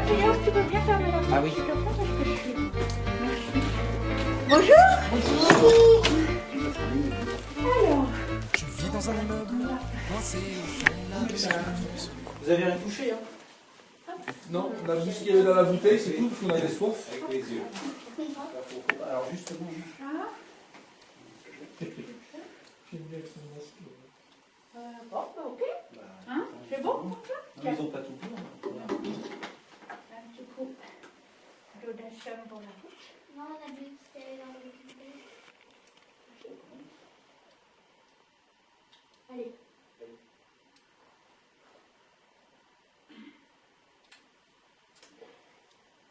Philéas, tu peux bien fermer la porte, Ah oui. s'il te plaît, parce que je suis... Merci. Bonjour. Bonjour. Alors, Je vis dans un immeuble, coincé au fond de la Vous avez rien touché, hein? Non, on a juste ce qu'il y avait dans la bouteille, c'est tout, parce qu'on avait soif. Avec les yeux. Alors justement. ah, J'aime bien que ça me masque. bon, bah, ok. Hein, c'est bon pour toi? Non, ils n'ont pas tout pris. Un petit coup d'audacium pour la bouche. Non, on a dit que c'était dans le bouteille. Allez.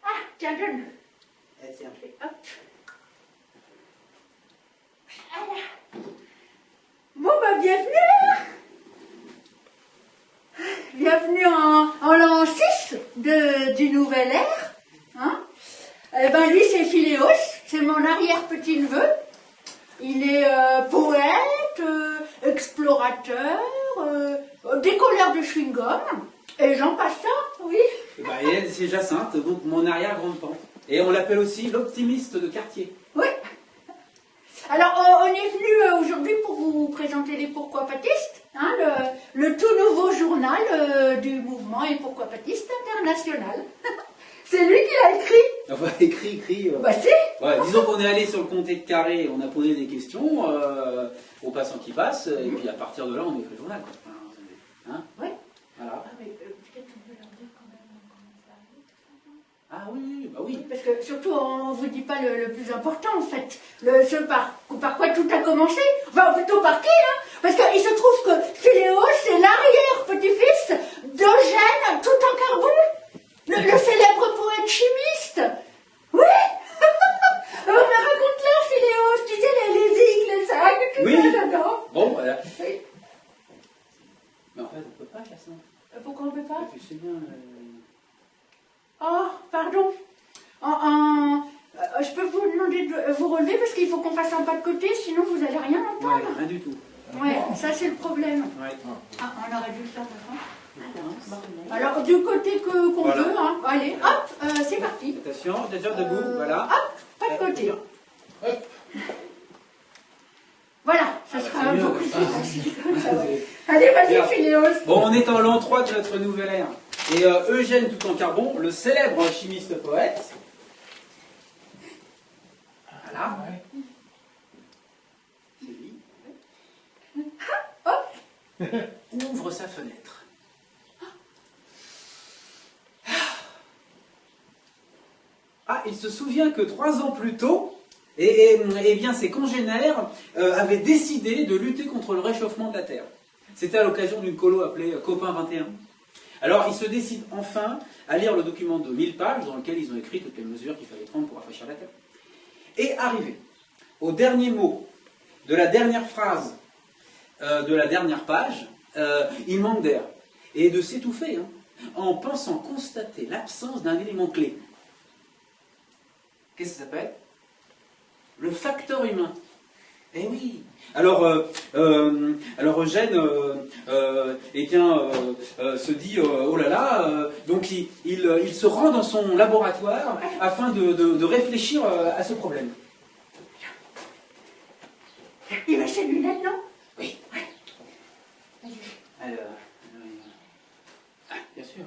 Ah, tiens, donne. Tiens. Hop. Voilà. Bon, bah, bienvenue. Bienvenue en l'an 6 du nouvel ère. Hein? Eh ben, lui, c'est Philéos, c'est mon arrière-petit-neveu. Il est poète, explorateur, décolleur de chewing-gum, et j'en passe ça, oui. Bah, et c'est Jacinthe, donc mon arrière-grande-tante. Et on l'appelle aussi l'optimiste de quartier. Oui. Alors, on est venu aujourd'hui pour vous présenter les Pourquoi Patistes, hein, le tout nouveau journal du mouvement Et Pourquoi Patiste International. C'est lui qui l'a écrit. Enfin, écrit. Bah, c'est. Ouais, disons qu'on est allé sur le comté de carré, on a posé des questions aux passants qui passent, et puis à partir de là, on écrit le journal. Hein? Oui. Voilà. Ah, mais peut-être on peut leur dire quand même comment ça arrive, tout ça, non? Ah oui, bah oui. Parce que surtout, on ne vous dit pas le plus important, en fait. Ce par quoi tout a commencé. Enfin, plutôt par qui, hein. Parce qu'il se trouve que Philéos, c'est l'arrière-petit-fils d'Eugène Toutankarbon, le célèbre poète chimiste. Oui. Alors, mais raconte-leur, Philéos, tu sais, les zigles, les sacs, tout Oui. ça, j'adore. Bon, voilà. Oui. Mais en fait, on peut pas, Jacinthe. Pourquoi on ne peut pas? Tu sais bien. Oh, pardon. Je peux vous demander de vous relever parce qu'il faut qu'on fasse un pas de côté, sinon vous n'allez rien Ouais, entendre. rien du tout. Ouais, ça c'est le problème. Ouais. Ah, on aurait dû le faire avant. Alors, du côté qu'on Voilà. veut, hein. Allez, hop, c'est parti. Attention, debout, voilà. Hop, pas de côté. Voilà, ça bah, sera c'est mieux, beaucoup plus comme ça. facile comme ça, ouais. Allez, vas-y, Bien. Philéos. Bon, on est en l'an 3 de notre nouvelle ère. Et Eugène Toutankarbon, le célèbre chimiste poète, voilà, c'est lui, ouvre sa fenêtre. Ah, il se souvient que 3 ans plus tôt, eh bien, ses congénères avaient décidé de lutter contre le réchauffement de la Terre. C'était à l'occasion d'une colo appelée Copain 21. Alors, ils se décident enfin à lire le document de 1000 pages dans lequel ils ont écrit toutes les mesures qu'il fallait prendre pour rafraîchir la Terre. Et arrivé au dernier mot de la dernière phrase de la dernière page, il manque d'air et de s'étouffer en pensant constater l'absence d'un élément clé. Qu'est-ce que ça s'appelle? Le facteur humain. Eh oui. Alors Eugène se dit oh là là, donc il se rend dans son laboratoire afin de réfléchir à ce problème. Il va chez lunettes, non? Oui. Alors, bien sûr.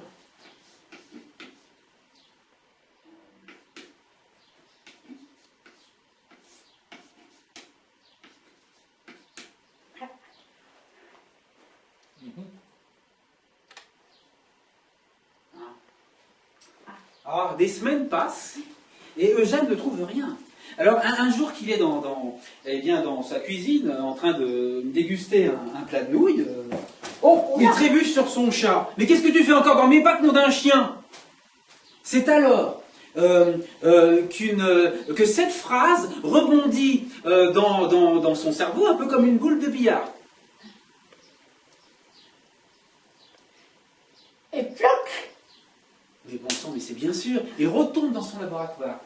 Alors, des semaines passent et Eugène ne trouve rien. Alors, un jour qu'il est dans sa cuisine en train de déguster un plat de nouilles, il trébuche sur son chat. Mais qu'est-ce que tu fais encore dans mes pattes, nom d'un chien? C'est alors que cette phrase rebondit dans son cerveau un peu comme une boule de billard. Et ploc. Mais bon sang, mais c'est bien sûr. Il retourne dans son laboratoire.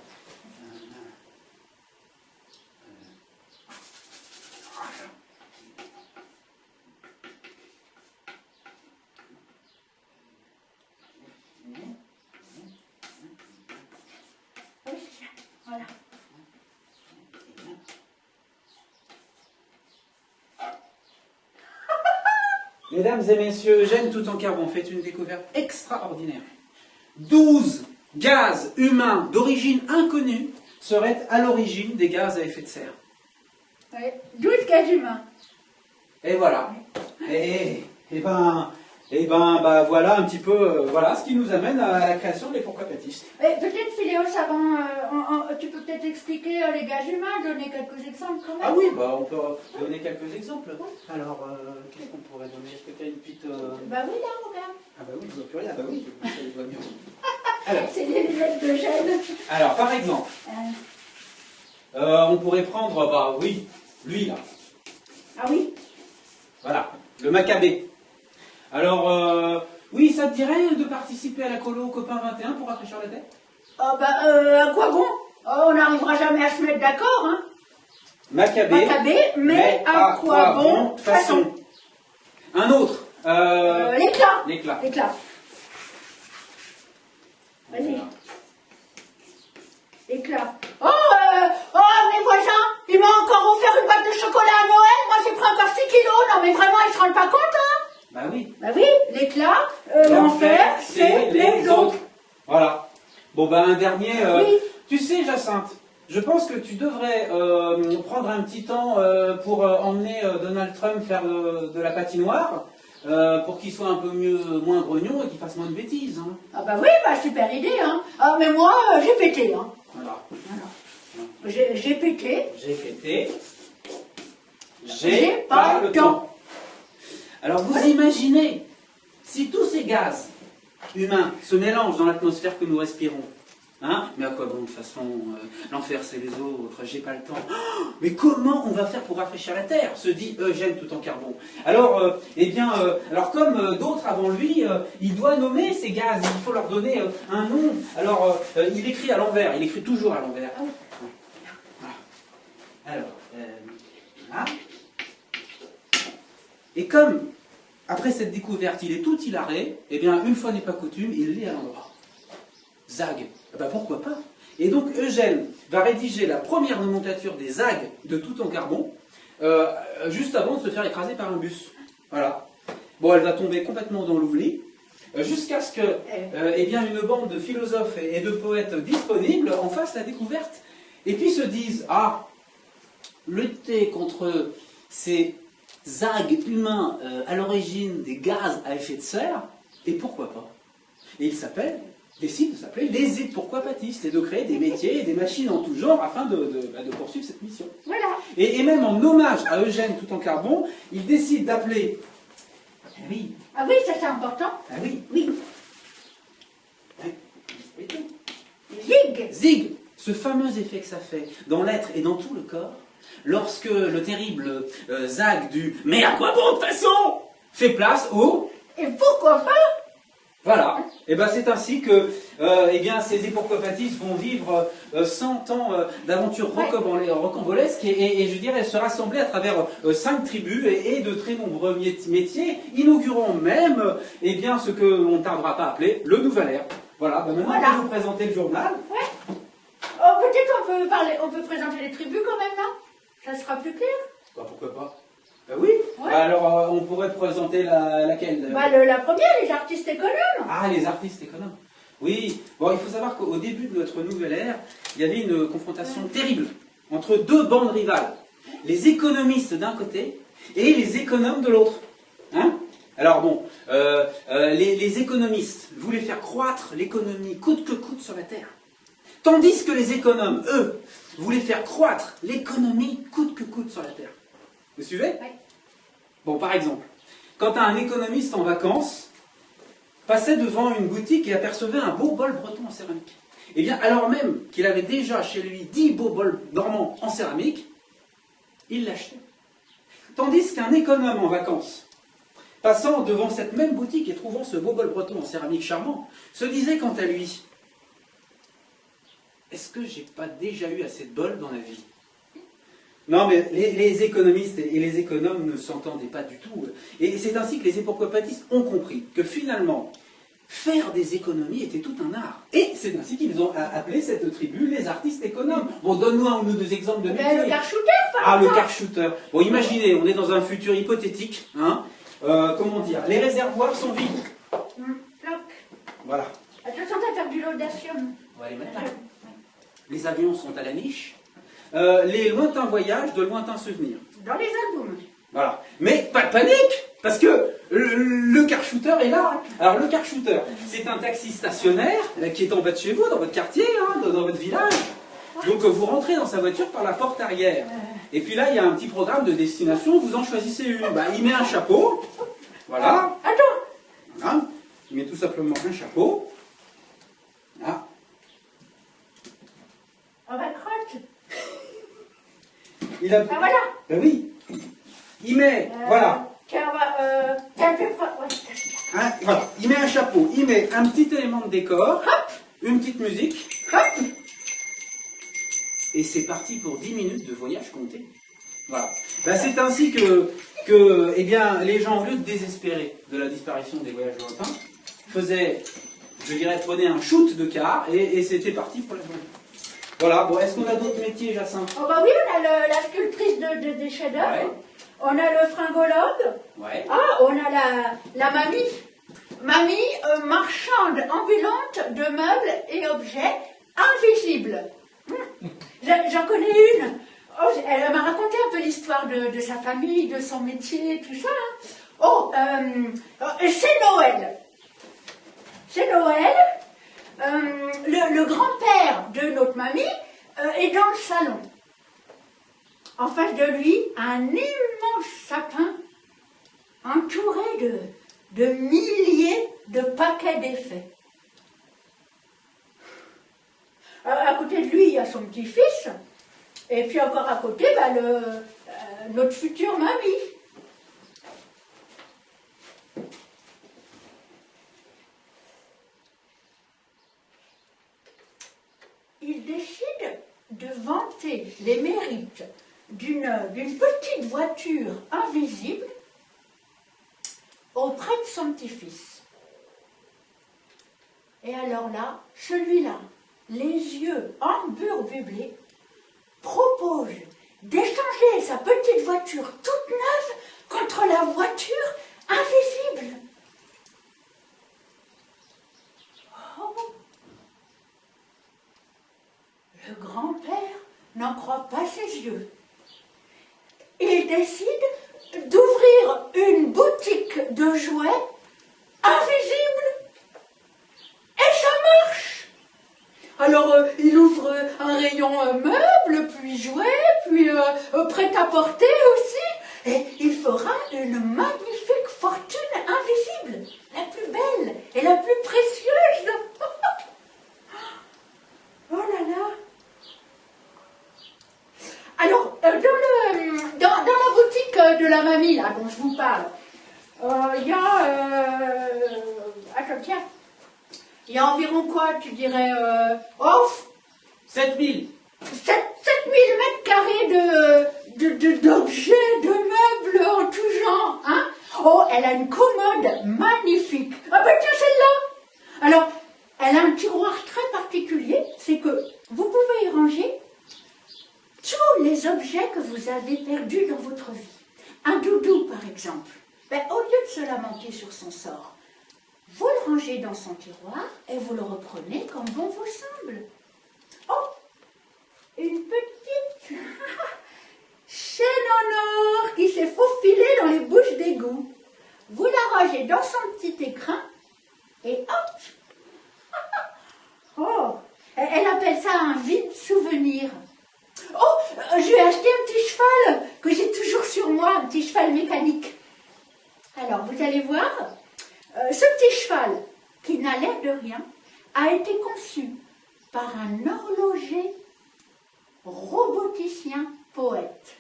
Mesdames et messieurs, Eugène Toutankhamon fait une découverte extraordinaire. 12 gaz humains d'origine inconnue seraient à l'origine des gaz à effet de serre. Ouais, 12 gaz humains. Et voilà. Bah, voilà un petit peu voilà ce qui nous amène à la création des Pourquoi Pâtisses. Et peut-être, Philéos, avant, tu peux peut-être expliquer les gaz humains, donner quelques exemples quand même. Ah oui, bah, on peut donner quelques exemples. Alors, qu'est-ce qu'on pourrait donner? Est-ce que tu as une petite... Bah oui, là, regarde. Ah bah oui, je vois plus rien. Bah oui, ça les voit mieux. Alors, C'est les lunettes de Gênes. alors, par exemple, on pourrait prendre, bah oui, lui là. Ah oui. Voilà, le Maccabée. Alors, oui, ça te dirait de participer à la colo Copain 21 pour rafraîchir la tête? Ah bah, à quoi bon? On n'arrivera jamais à se mettre d'accord, hein. Maccabée, mais à quoi bon façon. Un autre. L'éclat. L'éclat. L'éclat. Vas-y. Voilà. Éclat. Mes voisins, ils m'ont encore offert une boîte de chocolat à Noël. Moi, j'ai pris encore 6 kilos. Non, mais vraiment, ils se rendent pas compte, hein? Bah oui. Bah oui, l'éclat, l'enfer, c'est les autres. Voilà. Bon, bah un dernier. Oui. Tu sais, Jacinthe, je pense que tu devrais prendre un petit temps pour emmener Donald Trump faire de la patinoire. Pour qu'il soit un peu moins grognon et qu'il fasse moins de bêtises. Hein. Ah bah oui, bah super idée, hein. Ah, mais moi, j'ai pété, hein. Voilà. J'ai pété. J'ai pété. J'ai pas le temps. Alors vous imaginez, si tous ces gaz humains se mélangent dans l'atmosphère que nous respirons, hein, mais à quoi bon de toute façon, l'enfer c'est les autres, j'ai pas le temps. Oh, mais comment on va faire pour rafraîchir la Terre, se dit Eugène Toutankhamon. Alors, alors comme d'autres avant lui, il doit nommer ces gaz, il faut leur donner un nom. Alors, il écrit à l'envers, il écrit toujours à l'envers. Voilà. Alors, là. Et comme, après cette découverte, il est tout hilaré, eh bien, une fois n'est pas coutume, il lit à l'endroit. Zag. Eh ben, pourquoi pas? Et donc, Eugène va rédiger la première nomenclature des zags de Toutankhamon, juste avant de se faire écraser par un bus. Voilà. Bon, elle va tomber complètement dans l'oubli, jusqu'à ce que, eh bien, une bande de philosophes et de poètes disponibles en fassent la découverte, et puis se disent, ah, lutter contre ces zags humains à l'origine des gaz à effet de serre, et pourquoi pas? Et il décide de s'appeler les et pourquoi pâtisses, et de créer des métiers et des machines en tout genre afin de poursuivre cette mission. Voilà. Et même en hommage à Eugène Toutankhamon, il décide d'appeler... Ah oui. Ah oui, ça c'est important. Ah oui. Oui. Ouais. Zig. Zig, ce fameux effet que ça fait dans l'être et dans tout le corps, lorsque le terrible zag du « mais à quoi bon de toute façon ?» fait place au... Et pourquoi pas? Voilà, et ben c'est ainsi que eh bien, ces époquopathistes vont vivre 100 ans d'aventures rocambolesques et je dirais se rassembler à travers 5 tribus et de très nombreux métiers, inaugurant même eh bien, ce que l'on ne tardera pas à appeler le nouvel ère. Voilà, ben maintenant Voilà. je vais vous présenter le journal. Ouais. Oh, peut-être on peut présenter les tribus quand même, non? Ça sera plus clair? Bah, pourquoi pas? Bah oui. Ouais. Bah, alors on pourrait présenter laquelle Bah, la première, les artistes économes. Ah, les artistes économes. Oui, bon, il faut savoir qu'au début de notre nouvelle ère, il y avait une confrontation terrible entre deux bandes rivales. Les économistes d'un côté et les économes de l'autre. Hein? Alors bon, les économistes voulaient faire croître l'économie coûte que coûte sur la Terre. Tandis que les économes, eux, voulaient faire croître l'économie coûte que coûte sur la Terre. Vous suivez? Oui. Bon, par exemple, quand un économiste en vacances passait devant une boutique et apercevait un beau bol breton en céramique, eh bien, alors même qu'il avait déjà chez lui 10 beaux bols normands en céramique, il l'achetait. Tandis qu'un économe en vacances, passant devant cette même boutique et trouvant ce beau bol breton en céramique charmant, se disait quant à lui, est-ce que j'ai pas déjà eu assez de bols dans la vie? Non, mais les économistes et les économes ne s'entendaient pas du tout. Et c'est ainsi que les époquopathistes ont compris que finalement, faire des économies était tout un art. Et c'est ainsi qu'ils ont appelé cette tribu les artistes économes. Bon, donne-nous un ou deux exemples de métiers. Le car shooter, par Ah, le exemple. car shooter. Bon, imaginez, on est dans un futur hypothétique, hein, comment dire, les réservoirs sont vides. Floc. Voilà. Attention, t'as perdu l'audacium. On va les mettre là. Les avions sont à la niche. Les lointains voyages, de lointains souvenirs. Dans les albums. Voilà. Mais pas de panique, parce que le car shooter est là. Alors le car shooter, c'est un taxi stationnaire qui est en bas de chez vous, dans votre quartier, hein, dans votre village. Donc vous rentrez dans sa voiture par la porte arrière. Et puis là, il y a un petit programme de destination, vous en choisissez une. Bah, il met un chapeau. Voilà. Attends. Voilà. Il met tout simplement un chapeau. Là. On va crotte. Il a... Ah voilà. Ben oui. Il met, voilà. Tiens, on va... T'as un peu... Ouais. Voilà. Il met un chapeau, il met un petit élément de décor, une petite musique, Hop. et c'est parti pour 10 minutes de voyage compté. Voilà. Ben, c'est ainsi que eh bien, les gens, au lieu de désespérer de la disparition des voyages lointains, faisaient, je dirais, prenaient un shoot de car et c'était parti pour la journée. Voilà. Bon, est-ce qu'on a d'autres métiers, Jacinthe? Oh bah oui, on a la sculptrice des chefs-d'œuvre. Ouais. On a le fringologue. Ouais. Ah, on a la mamie. Mamie, marchande ambulante de meubles et objets invisibles. J'en connais une. Oh, elle m'a raconté un peu l'histoire de sa famille, de son métier, tout ça. Hein. Oh, c'est Noël. C'est Noël. Le grand-père de notre mamie est dans le salon. En face de lui, un immense sapin entouré de milliers de paquets d'effets. À côté de lui, il y a son petit-fils. Et puis encore à côté, bah, notre future mamie. Il décide de vanter les mérites d'une petite voiture invisible auprès de son petit-fils. Et alors là, celui-là, les yeux emburbublés, propose d'échanger sa petite voiture toute neuve contre la voiture invisible. Oh. Le grand-père n'en croit pas ses yeux. Il décide d'ouvrir une boutique de jouets invisible. Et ça marche. Alors, il ouvre un rayon meubles, puis jouets, puis prêt-à-porter aussi. Et il fera une magnifique fortune invisible, la plus belle et la plus précieuse. Oh là là. Alors, dans la boutique de la mamie, là, dont je vous parle, il y a... attends, tiens. Il y a environ quoi, tu dirais... 7000. 7000 mètres carrés d'objets, de meubles en tout genre. Hein? Oh, elle a une commode magnifique. Ah ben tiens, celle-là. Alors, elle a un tiroir très particulier. C'est que vous pouvez y ranger tous les objets que vous avez perdus dans votre vie. Un doudou, par exemple. Ben, au lieu de se lamenter sur son sort, vous le rangez dans son tiroir et vous le reprenez comme bon vous semble. Oh, une petite chaîne en or qui s'est faufilée dans les bouches d'égout. Vous la rangez dans son petit écrin et hop. Oh, elle appelle ça un vide souvenir. Oh, je vais acheter un petit cheval que j'ai toujours sur moi, un petit cheval mécanique. Alors, vous allez voir, ce petit cheval, qui n'a l'air de rien, a été conçu par un horloger roboticien poète.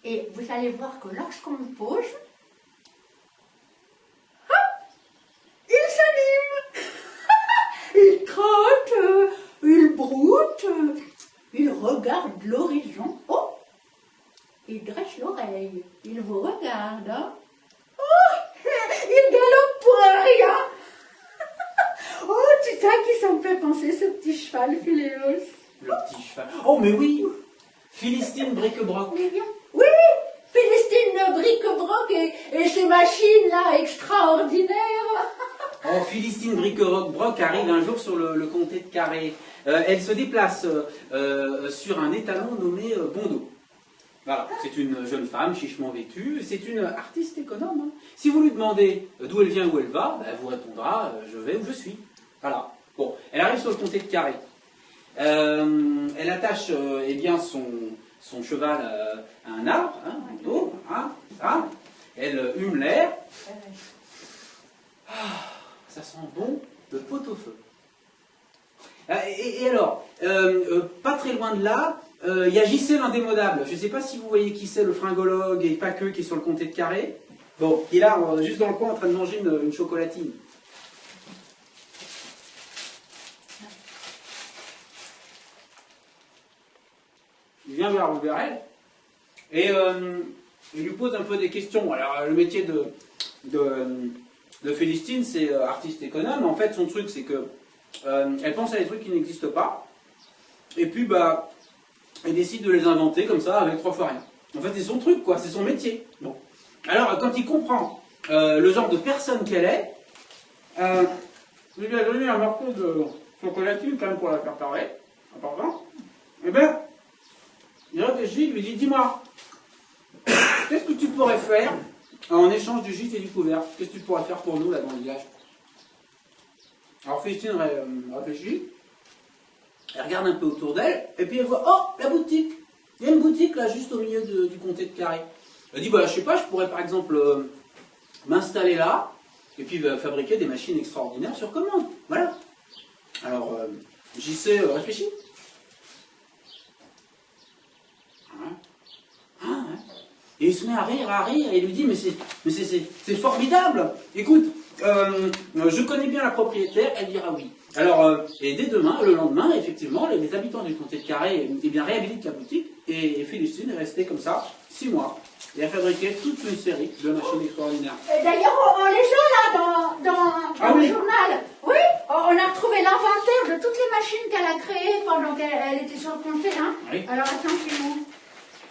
Et vous allez voir que lorsqu'on le pose, hop, il s'anime. Il trotte, il broute, il regarde l'horizon. Oh, il dresse l'oreille, il vous regarde. Hein? Oh, il galope pour rien. Oh, tu sais à qui ça me fait penser, ce petit cheval, Philéos? Le petit cheval. Oh, mais oui. Philistine Brique-Broc. Oui, Philistine bric-broc et ces machines-là extraordinaires. Oh, Philistine Bric-Broc arrive un jour sur le comté de Carré. Elle se déplace sur un étalon nommé Bondo. Voilà, c'est une jeune femme chichement vêtue, c'est une artiste économe. Hein. Si vous lui demandez d'où elle vient, où elle va, elle vous répondra je vais où je suis. Voilà. Bon, elle arrive sur le comté de Carré. Elle attache eh bien son cheval à un arbre, hein, Bondo, hein, ça. Elle hume l'air. Ça sent bon le pot-au-feu. Et alors, pas très loin de là, il y a JC l'Indémodable. Je ne sais pas si vous voyez qui c'est, le fringologue et pas que, qui est sur le comté de Carré. Bon, il est là, juste dans le coin, en train de manger une chocolatine. Il vient vers elle et il lui pose un peu des questions. Alors, le métier de Philistine, c'est artiste économe. En fait, son truc, c'est que elle pense à des trucs qui n'existent pas. Et puis, bah, elle décide de les inventer comme ça, avec 3 fois rien. En fait, c'est son truc, quoi. C'est son métier. Bon. Alors, quand il comprend le genre de personne qu'elle est, il lui a donné un morceau de chocolatine, quand même, pour la faire parler. Important. Et bien, il réfléchit, il lui dit, dis-moi, qu'est-ce que tu pourrais faire en échange du gîte et du couvert? Qu'est-ce que tu pourrais faire pour nous, là, dans le village? Alors, Philistine réfléchit, elle regarde un peu autour d'elle, et puis elle voit, oh, la boutique! Il y a une boutique, là, juste au milieu du comté de Carré. Elle dit, bah, je sais pas, je pourrais, par exemple, m'installer là, et puis fabriquer des machines extraordinaires sur commande. Voilà. Alors, JC réfléchit. Et il se met à rire, et il lui dit, mais c'est formidable. Écoute, je connais bien la propriétaire, elle dira oui. Alors, et dès demain, le lendemain, effectivement, les habitants du comté de Carré eh bien, réhabilitent la boutique, et Philistine est restée comme ça 6 mois, et a fabriqué toute une série de machines extraordinaires. D'ailleurs, on les a là dans le journal. Oui, on a retrouvé l'inventaire de toutes les machines qu'elle a créées pendant qu'elle était sur le comté. Hein. Oui. Alors, attention.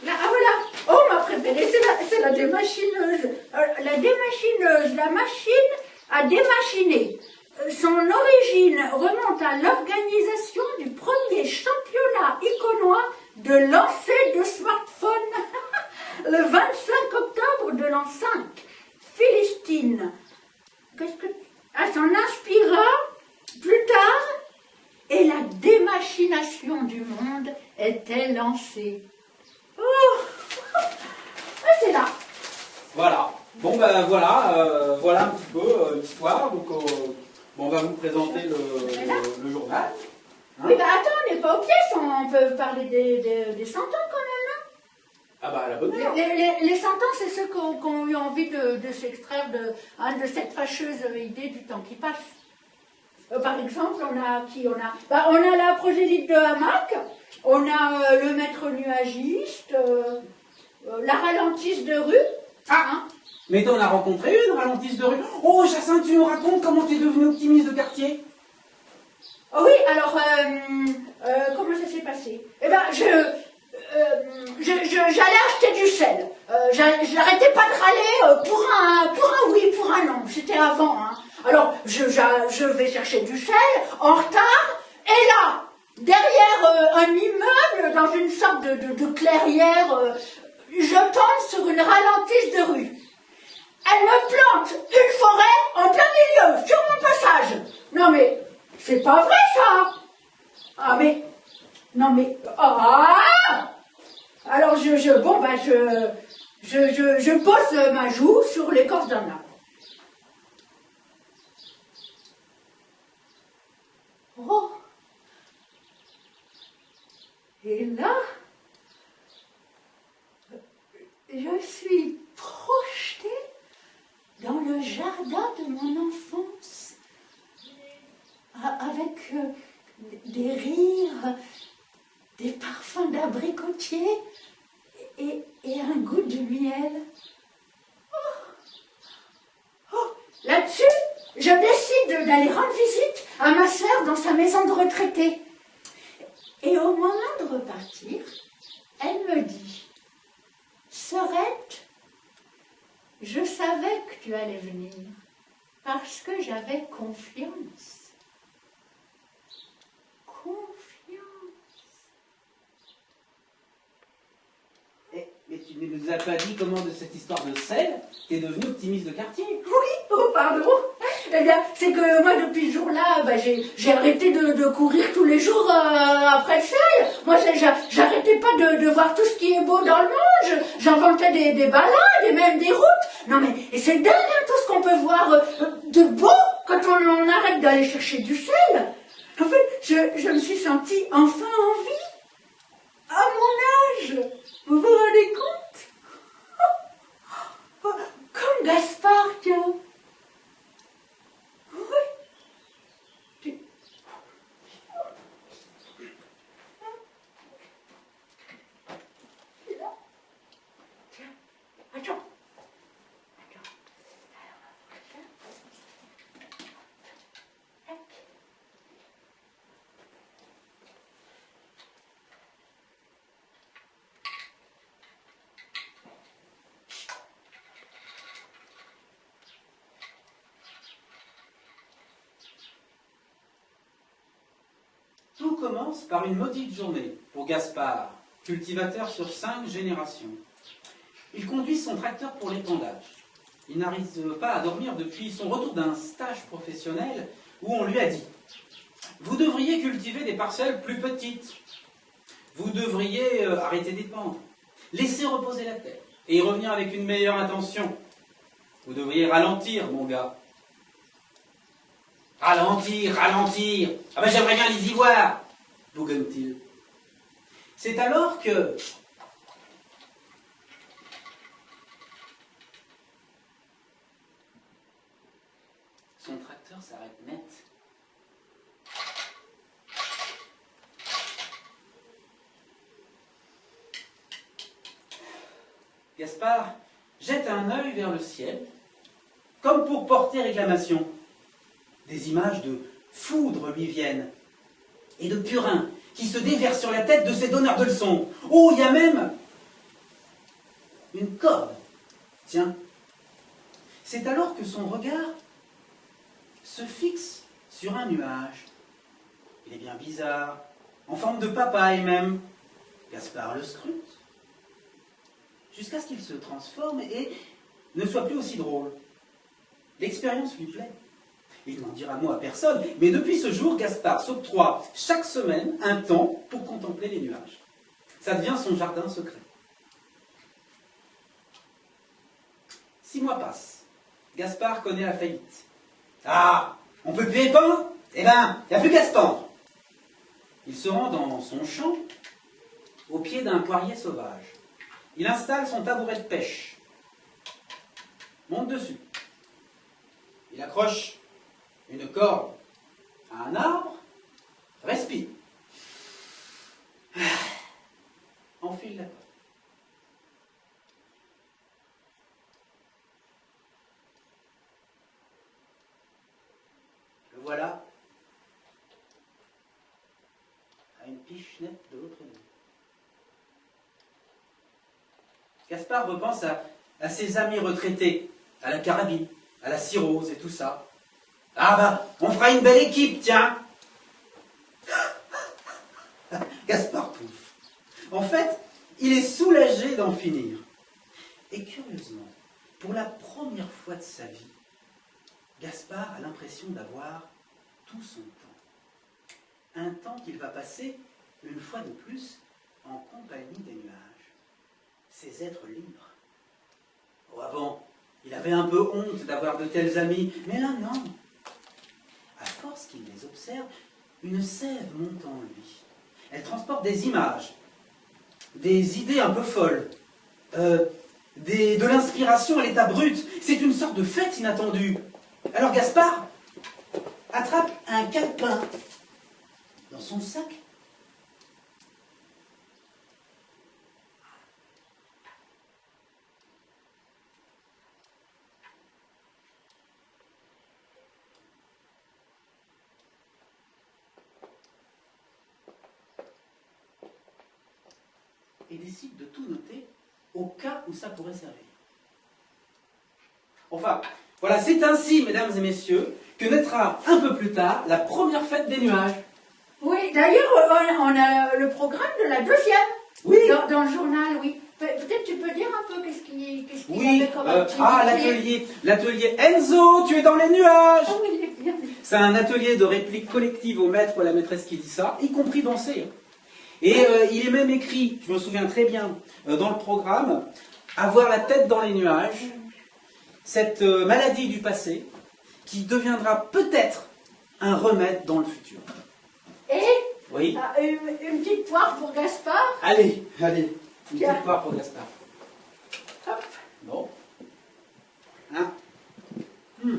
Là, ah voilà. Oh, ma préférée, c'est la démachineuse. La machine à démachiner. Son origine remonte à l'organisation du premier championnat iconois de lancer de smartphone le 25 octobre de l'an 5. Philistine, s'en inspira plus tard et la démachination du monde était lancée. Oh, c'est là. Voilà. Bon ben voilà, voilà un petit peu l'histoire. Donc on va vous présenter le journal. Hein. Oui, bah attends, on n'est pas aux pièces, on peut parler des sentants quand même. Hein. Ah bah la bonne heure. Les sentants, c'est ceux qui ont eu envie de s'extraire de cette fâcheuse idée du temps qui passe. Par exemple, on a la progénite de hamac, on a le maître nuagiste, la ralentisse de rue. Hein. Mais t'en as rencontré une ralentisse de rue. Oh, Jacinthe, tu nous racontes comment t'es devenue optimiste de quartier? Oh oui, alors, comment ça s'est passé? Eh ben, j'allais acheter du sel. J'arrêtais pas de râler pour un oui, pour un non. C'était avant, hein. Alors, je vais chercher du sel, en retard, et là, derrière un immeuble, dans une sorte de clairière, je tombe sur une ralentisse de rue. Elle me plante une forêt en plein milieu, sur mon passage. Non mais, c'est pas vrai ça. Ah mais, non mais, ah. Alors je pose ma joue sur l'écorce d'un arbre. Oh. Et là, je suis projetée dans le jardin de mon enfance, avec des rires, des parfums d'abricotier et un goût de miel. Là-dessus, je décide d'aller rendre visite à ma sœur dans sa maison de retraité. Et au moment de repartir, elle me dit, Sœurette, Je savais que tu allais venir, parce que j'avais confiance. Confiance. Mais tu ne nous as pas dit comment de cette histoire de sel, t'es devenu optimiste de quartier. Oui, oh pardon. Eh bien, c'est que moi, depuis ce jour-là, j'ai arrêté de courir tous les jours après le sel. Moi, j'arrêtais pas de voir tout ce qui est beau dans le monde. J'inventais des balades et même des routes. Non mais, et c'est dingue, hein, tout ce qu'on peut voir de beau quand on arrête d'aller chercher du sel. En fait, je me suis sentie enfin en vie. À mon âge. Vous vous rendez compte? Comme Gaspard, tiens. Attends. Tout commence par une maudite journée pour Gaspard, cultivateur sur 5 générations. Il conduit son tracteur pour l'épandage. Il n'arrive pas à dormir depuis son retour d'un stage professionnel où on lui a dit « Vous devriez cultiver des parcelles plus petites. Vous devriez arrêter d'épandre. Laisser reposer la terre et y revenir avec une meilleure intention. Vous devriez ralentir, mon gars. » Ralentir, ralentir. Ah ben j'aimerais bien les y voir, bougonne-t-il. C'est alors que... son tracteur s'arrête net. Gaspard jette un œil vers le ciel, comme pour porter réclamation. Des images de foudre lui viennent, et de purin qui se déversent sur la tête de ses donneurs de leçons. Oh, il y a même une corde. Tiens, c'est alors que son regard se fixe sur un nuage. Il est bien bizarre, en forme de papaye même. Gaspard le scrute, jusqu'à ce qu'il se transforme et ne soit plus aussi drôle. L'expérience lui plaît. Il n'en dira mot à personne, mais depuis ce jour, Gaspard s'octroie chaque semaine un temps pour contempler les nuages. Ça devient son jardin secret. 6 mois passent. Gaspard connaît la faillite. Ah, on peut plus épandre? Eh ben, il n'y a plus qu'à se pendre. Il se rend dans son champ, au pied d'un poirier sauvage. Il installe son tabouret de pêche, monte dessus. Il accroche une corde à un arbre, respire. Enfile la corde. Le voilà à une pichenette de l'autre bout. Gaspard repense à ses amis retraités, à la carabine, à la cirrhose et tout ça. Ah bah, on fera une belle équipe, tiens. Gaspard pouffe. En fait, il est soulagé d'en finir. Et curieusement, pour la première fois de sa vie, Gaspard a l'impression d'avoir tout son temps. Un temps qu'il va passer, une fois de plus, en compagnie des nuages. Ces êtres libres. Oh, avant, il avait un peu honte d'avoir de tels amis, mais là, non. À force qu'il les observe, une sève monte en lui. Elle transporte des images, des idées un peu folles, de l'inspiration à l'état brut. C'est une sorte de fête inattendue. Alors Gaspard attrape un calepin dans son sac. Et décide de tout noter au cas où ça pourrait servir. Enfin, voilà, c'est ainsi, mesdames et messieurs, que naîtra un peu plus tard la première fête des nuages. Oui, d'ailleurs, on a le programme de la deuxième. Oui. Dans le journal, oui. Peut-être tu peux dire un peu qu'est-ce qu'il y Oui, avait comme activité. l'atelier Enzo, tu es dans les nuages. Ah oui, il est bien. C'est un atelier de réplique collective au maître ou à la maîtresse qui dit ça, y compris danser. Et il est même écrit, je me souviens très bien, dans le programme, avoir la tête dans les nuages, cette maladie du passé qui deviendra peut-être un remède dans le futur. Et Oui. une petite poire pour Gaspard. Allez, une Tiens. petite part pour Gaspard. Hop. Bon. Hein. Hmm.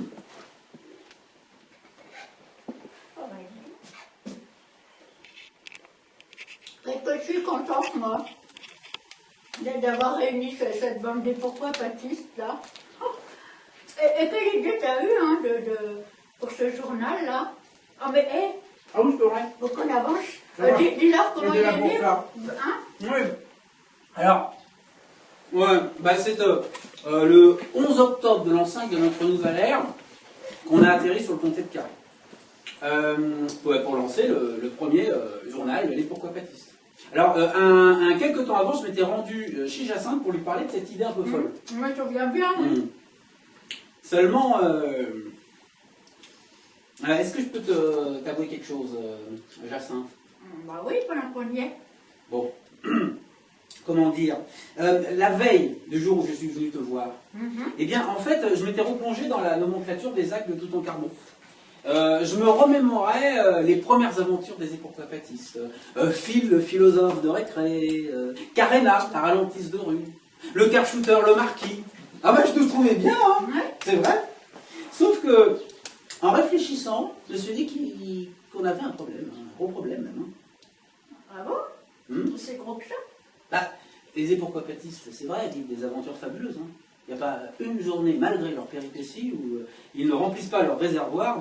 Oh, je suis contente, moi, d'avoir réuni cette bande des pourquoi patistes là. Et quelle idée t'as eu hein, pour ce journal-là? Ah, mais Ah oui, c'est vrai. faut qu'on avance. Ça va. Dis-leur comment Il y il a de la est né. bouffe, Hein? Oui. Alors, ouais, bah c'est le 11 octobre de l'an 5 de notre nouvelle ère qu'on a atterri sur le comté de Carré. Ouais, pour lancer le premier journal, Les Pourquoi Patistes. Alors, quelques temps avant, je m'étais rendu chez Jacinthe pour lui parler de cette idée un peu folle. Moi, je viens bien. Seulement, est-ce que je peux t'avouer quelque chose, Jacinthe? Bah oui, pendant qu'on y est. Bon, comment dire, la veille du jour où je suis venu te voir, eh bien, en fait, je m'étais replongé dans la nomenclature des actes de Toutankhamon. Je me remémorais les premières aventures des époques-patistes. Phil, le philosophe de récré, Carena, la ralentisse de rue, le car-shooter, le marquis. Ah bah, je te trouvais bien, hein, Ouais. c'est vrai. Sauf que, en réfléchissant, je me suis dit qu'on avait un problème, un gros problème même. Ah bon? Hmm. C'est gros que ça? Bah, les époques-patistes, c'est vrai, ils vivent des aventures fabuleuses. Hein. Il n'y a pas une journée, malgré leurs péripéties, où ils ne remplissent pas leur réservoir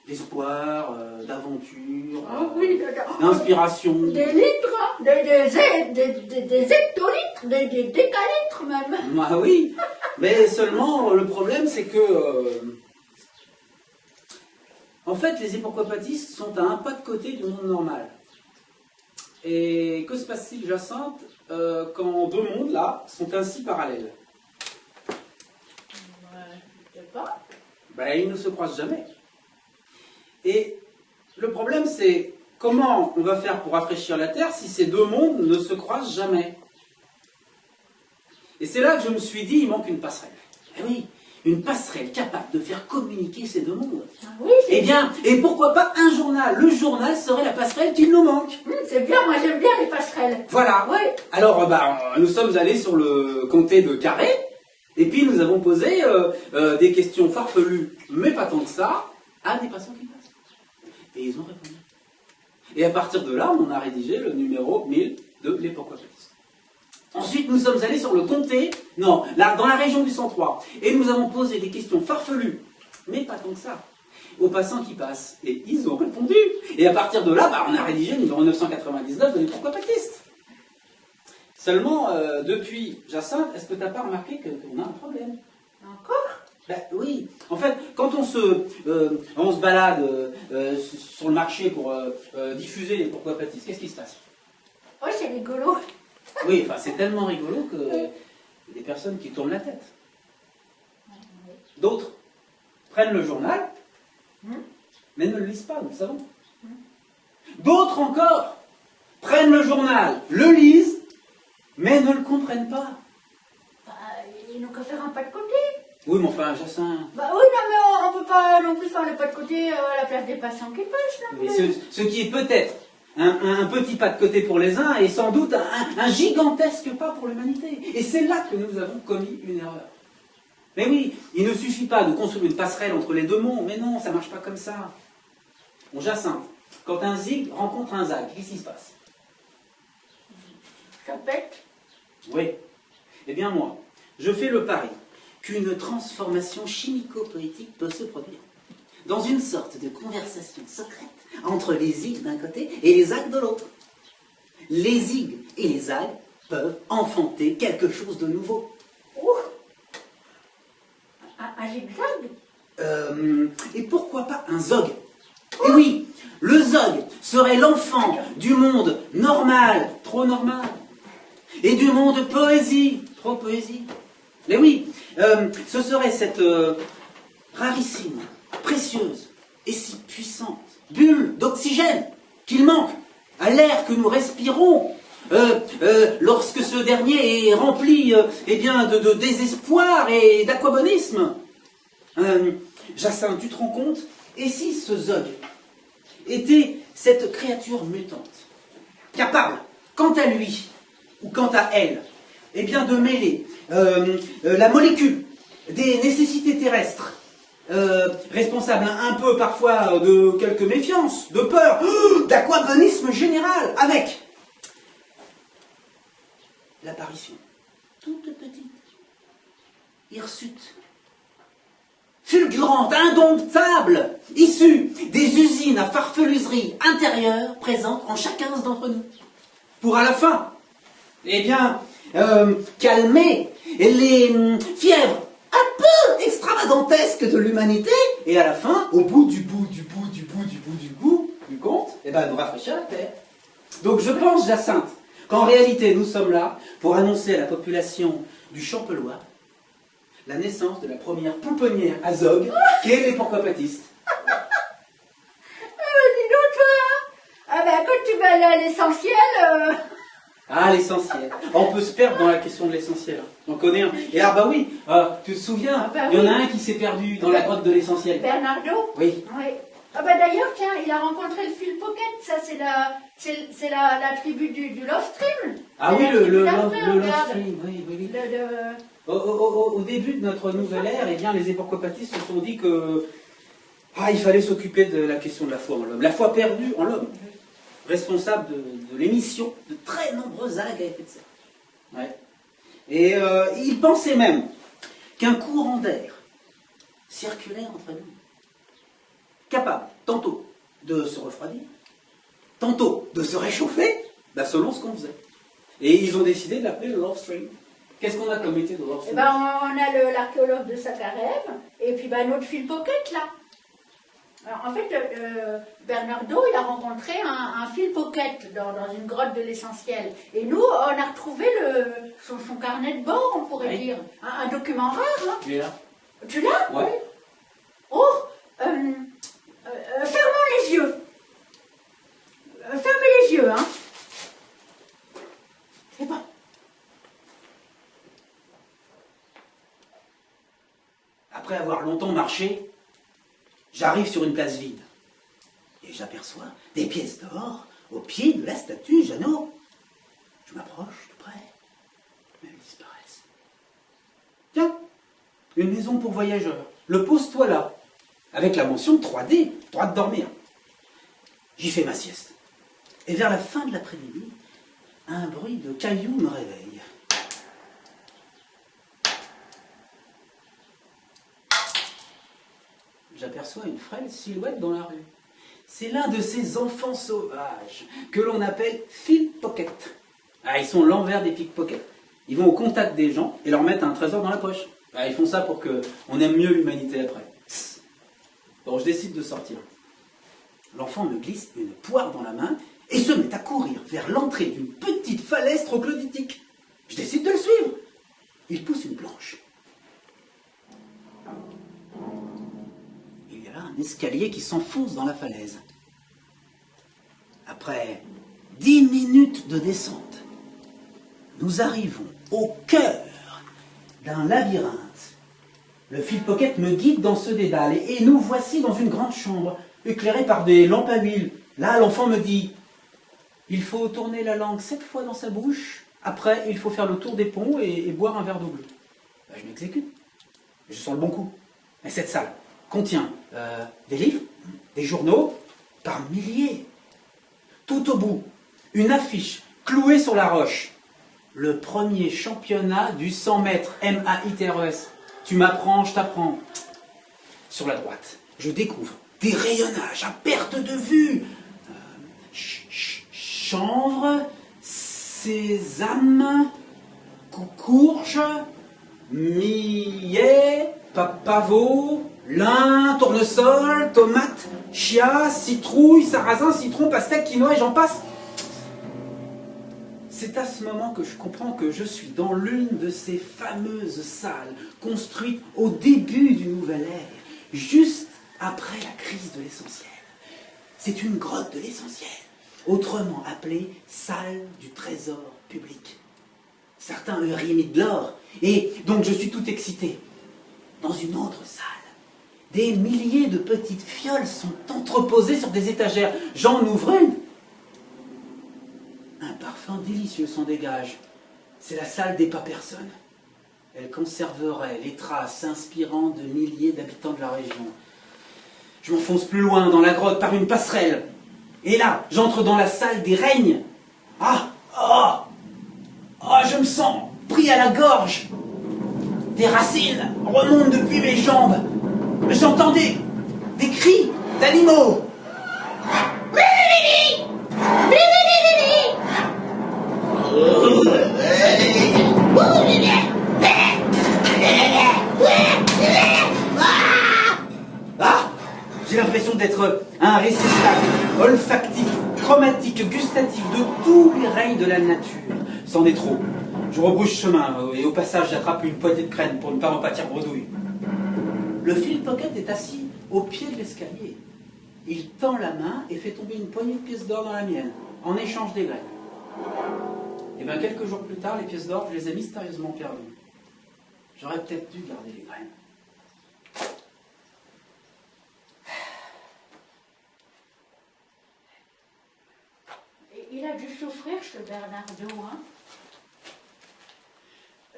d'espoir, d'aventure, Ah oui, d'accord. d'inspiration. Des litres, hein, des hectolitres, des décalitres même. Ah oui, mais seulement le problème c'est que, en fait, les époques-patistes sont à un pas de côté du monde normal. Et que se passe-t-il, Jacinthe, quand deux mondes, là, sont ainsi parallèles? Je sais pas. Ben, ils ne se croisent jamais. Et le problème, c'est comment on va faire pour rafraîchir la Terre si ces deux mondes ne se croisent jamais? Et c'est là que je me suis dit, il manque une passerelle. Eh oui, une passerelle capable de faire communiquer ces deux mondes. Ah oui, Eh bien, et pourquoi pas un journal? Le journal serait la passerelle qu'il nous manque. c'est bien, moi j'aime bien les passerelles. Voilà. Oui. Alors, nous sommes allés sur le comté de Carré, et puis nous avons posé des questions farfelues, mais pas tant que ça, à des patients qui passent. Et ils ont répondu. Et à partir de là, on a rédigé le numéro 1000 de Les Pourquoi Patistes. Ensuite, nous sommes allés sur le comté, non, là, dans la région du 103, et nous avons posé des questions farfelues, mais pas tant que ça, aux passants qui passent. Et ils ont répondu. Et à partir de là, on a rédigé le numéro 999 de Les Pourquoi Patistes. Seulement, depuis Jacinthe, est-ce que tu n'as pas remarqué qu'on a un problème? Encore? Ben oui, en fait, quand on se balade sur le marché pour diffuser les Pourquoi Patistes, qu'est-ce qui se passe? Oh, c'est rigolo. Oui, enfin, c'est tellement rigolo que y a des personnes qui tournent la tête. D'autres prennent le journal, mais ne le lisent pas, nous le savons. D'autres encore prennent le journal, le lisent, mais ne le comprennent pas. Bah, ils n'ont qu'à faire un pas de côté. Oui, mais enfin, Jacinthe... Bah oui, non, mais on peut pas non plus faire le pas de côté à la place des patients qui passent. Non Mais plus. ce qui est peut-être un petit pas de côté pour les uns et sans doute un gigantesque pas pour l'humanité. Et c'est là que nous avons commis une erreur. Mais oui, il ne suffit pas de construire une passerelle entre les deux mondes. Mais non, ça ne marche pas comme ça. Bon, Jacinthe, quand un zig rencontre un zag, qu'est-ce qui se passe? Ça pète. Oui. Eh bien moi, je fais le pari qu'une transformation chimico-poétique peut se produire dans une sorte de conversation secrète entre les zigs d'un côté et les zags de l'autre. Les zigs et les zags peuvent enfanter quelque chose de nouveau. Ouh. Un zigzag? Et pourquoi pas un zog? Et oui, le zog serait l'enfant du monde normal, trop normal, et du monde poésie, trop poésie. Mais oui, ce serait cette rarissime, précieuse et si puissante bulle d'oxygène qu'il manque à l'air que nous respirons lorsque ce dernier est rempli eh bien, de désespoir et d'aquabonisme. Jacinthe, tu te rends compte? Et si ce zog était cette créature mutante, capable, quant à lui, ou quant à elle, eh bien de mêler la molécule des nécessités terrestres, responsable un peu parfois de quelques méfiances, de peur, d'aquabonisme général, avec l'apparition toute petite, hirsute, fulgurante, indomptable, issue des usines à farfeluserie intérieure présentes en chacun d'entre nous. Pour à la fin, eh bien, calmer les fièvres un peu extravagantesques de l'humanité, et à la fin, au bout du compte, eh ben, nous rafraîchir la terre. Donc je pense, Jacinthe, qu'en réalité, nous sommes là pour annoncer à la population du Champelois la naissance de la première pouponnière à Zog, qui est les pourquoi-patistes. Dis donc, toi! Ah ben, quand tu vas aller à l'essentiel... Ah, l'essentiel. On peut se perdre dans la question de l'essentiel. On connaît un. Et ah bah oui, tu te souviens, Ah bah il y en a oui. un qui s'est perdu dans la grotte de l'essentiel. Bernardo? Oui. Oui. Ah bah d'ailleurs, tiens, il a rencontré le Phil Pocket, ça c'est la tribu du Love Stream. Ah C'est oui, la tribu le d'après, Love regarde. Stream, oui. Le- Au début de notre nouvelle ère, eh bien, les époques-patistes se sont dit que il fallait s'occuper de la question de la foi en l'homme. La foi perdue en l'homme. Responsable de l'émission de très nombreuses algues à effet de serre. Ouais. Et il pensait même qu'un courant d'air circulait entre nous, capable tantôt de se refroidir, tantôt de se réchauffer, selon ce qu'on faisait. Et ils ont décidé de l'appeler le Love Stream. Qu'est-ce qu'on a comme métier de Love Eh Stream? ben, on a l'archéologue de Sakarev, et puis notre Phil Pocket là. Alors, en fait, Bernardo, il a rencontré un Phil Pocket dans une grotte de l'essentiel. Et nous, on a retrouvé son carnet de bord, on pourrait Oui. dire. Un document rare, hein. Tu es là? Tu l'as? Ouais. Oh, fermons les yeux. Fermez les yeux, hein. C'est bon. Après avoir longtemps marché, j'arrive sur une place vide. Et j'aperçois des pièces d'or au pied de la statue Jeannot. Je m'approche de près, mais elles disparaissent. Tiens, une maison pour voyageurs. Le pose-toi là, avec la mention 3D, droit de dormir. J'y fais ma sieste. Et vers la fin de l'après-midi, un bruit de cailloux me réveille. J'aperçois une frêle silhouette dans la rue. C'est l'un de ces enfants sauvages que l'on appelle Phil Pocket. Ah, ils sont l'envers des pickpockets. Ils vont au contact des gens et leur mettent un trésor dans la poche. Ah, ils font ça pour qu'on aime mieux l'humanité après. Bon, je décide de sortir. L'enfant me glisse une poire dans la main et se met à courir vers l'entrée d'une petite falaise troglodytique. Je décide de le suivre. Il pousse une planche. Il y a là un escalier qui s'enfonce dans la falaise. Après 10 minutes de descente, nous arrivons au cœur d'un labyrinthe. Le Phil Pocket me guide dans ce dédale et nous voici dans une grande chambre éclairée par des lampes à huile. Là, l'enfant me dit « Il faut tourner la langue 7 fois dans sa bouche. Après, il faut faire le tour des ponts et boire un verre d'eau bleue. » Je m'exécute. Je sens le bon coup. Mais cette salle contient des livres, des journaux, par milliers. Tout au bout, une affiche clouée sur la roche. Le premier championnat du 100 mètres, MAITRES. Tu m'apprends, je t'apprends. Sur la droite, je découvre des rayonnages à perte de vue. Chanvre, sésame, courge, millet, pavot, lin, tournesol, tomate, chia, citrouille, sarrasin, citron, pastèque, quinoa et j'en passe. C'est à ce moment que je comprends que je suis dans l'une de ces fameuses salles construites au début du Nouvel Ère, juste après la crise de l'essentiel. C'est une grotte de l'essentiel, autrement appelée salle du trésor public. Certains euraient mis de l'or, et donc je suis tout excité. Dans une autre salle, des milliers de petites fioles sont entreposées sur des étagères. J'en ouvre une. Un parfum délicieux s'en dégage. C'est la salle des pas-personnes. Elle conserverait les traces inspirantes de milliers d'habitants de la région. Je m'enfonce plus loin dans la grotte par une passerelle. Et là, j'entre dans la salle des règnes. Je me sens pris à la gorge. Des racines remontent depuis mes jambes. J'entends des cris d'animaux. J'ai l'impression d'être un réceptacle olfactif, chromatique, gustatif de tous les règnes de la nature. C'en est trop. Je rebrousse chemin et au passage j'attrape une poignée de crème pour ne pas m'en pâtir bredouille. Le Phil Pocket est assis au pied de l'escalier. Il tend la main et fait tomber une poignée de pièces d'or dans la mienne, en échange des graines. Et bien quelques jours plus tard, les pièces d'or, je les ai mystérieusement perdues. J'aurais peut-être dû garder les graines. Il a dû souffrir, ce Bernardo, hein.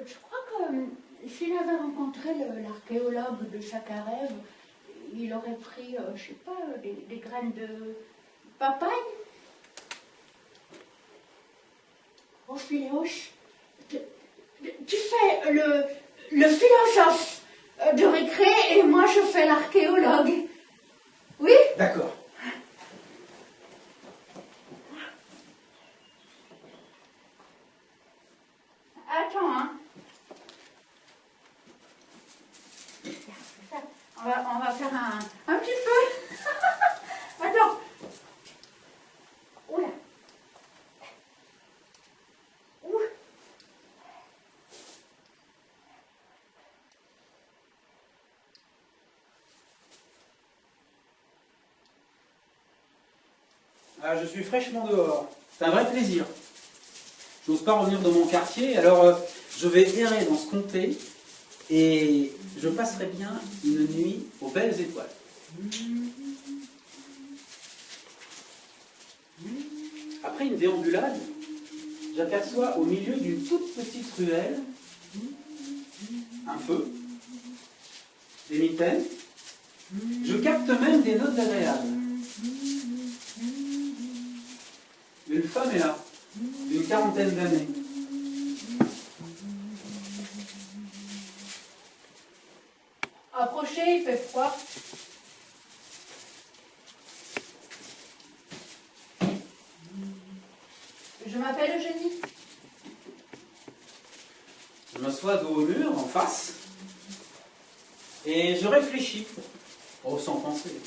Je crois que s'il avait rencontré l'archéologue de Sakharev, il aurait pris, je sais pas, des graines de papaye. Oh, Philéos, tu fais le philosophe de récré et moi je fais l'archéologue. Oui? D'accord. Attends, hein. On va faire un petit peu. Attends. Oula. Ouh. Je suis fraîchement dehors. C'est un vrai plaisir. Je n'ose pas revenir dans mon quartier, alors je vais errer dans ce comté et je passerai bien une nuit aux belles étoiles. Après une déambulade, j'aperçois au milieu d'une toute petite ruelle un feu, des mitaines. Je capte même des notes agréables. Une femme est là, d'une quarantaine d'années. Approchez, il fait froid. Je m'appelle Eugénie. Je m'assois dos au mur, en face, et je réfléchis. Oh, sans penser.